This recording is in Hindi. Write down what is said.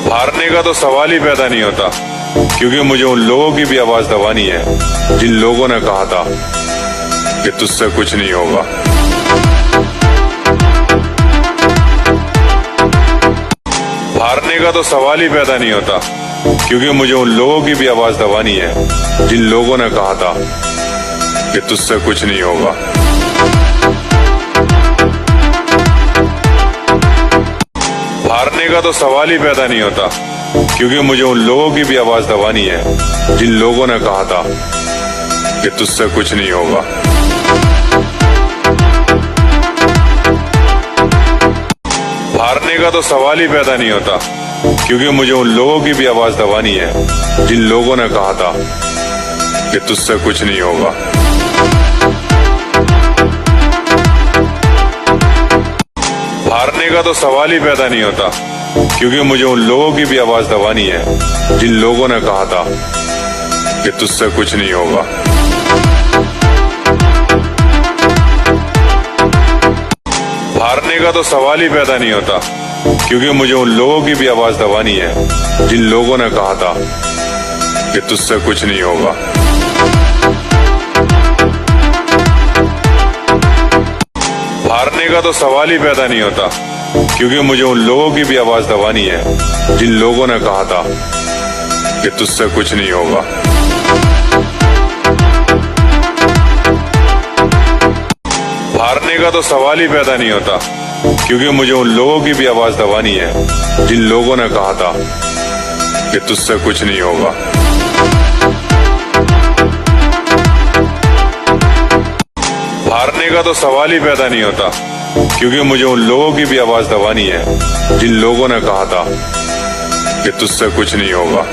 हारने का तो सवाल ही पैदा नहीं होता, क्योंकि मुझे उन लोगों की भी आवाज दबानी है जिन लोगों ने कहा था कि तुझसे कुछ नहीं होगा। हारने का तो सवाल ही पैदा नहीं होता, क्योंकि मुझे उन लोगों की भी आवाज दबानी है जिन लोगों ने कहा था कि तुझसे कुछ नहीं होगा। हारने का तो सवाल ही पैदा नहीं होता, क्योंकि मुझे उन लोगों की भी आवाज दबानी है जिन लोगों ने कहा था कि तुझसे कुछ नहीं होगा। हारने का तो सवाल ही पैदा नहीं होता, क्योंकि मुझे उन लोगों की भी आवाज दबानी है जिन लोगों ने कहा था कि तुझसे कुछ नहीं होगा। हारने का तो सवाल ही पैदा नहीं होता, क्योंकि मुझे उन लोगों की भी आवाज दबानी है जिन लोगों ने कहा था कि तुझसे कुछ नहीं होगा। हारने का तो सवाल ही पैदा नहीं होता, क्योंकि मुझे उन लोगों की भी आवाज दबानी है जिन लोगों ने कहा था कि तुझसे कुछ नहीं होगा। हारने का तो सवाल ही पैदा नहीं होता, क्योंकि मुझे उन लोगों की भी आवाज दबानी है जिन लोगों ने कहा था कि तुझसे कुछ नहीं होगा। हारने का तो सवाल ही पैदा नहीं होता, क्योंकि मुझे उन लोगों की भी आवाज दबानी है जिन लोगों ने कहा था कि तुझसे कुछ नहीं होगा। हारने का तो सवाल ही पैदा नहीं होता, क्योंकि मुझे उन लोगों की भी आवाज दबानी है जिन लोगों ने कहा था कि तुझसे कुछ नहीं होगा।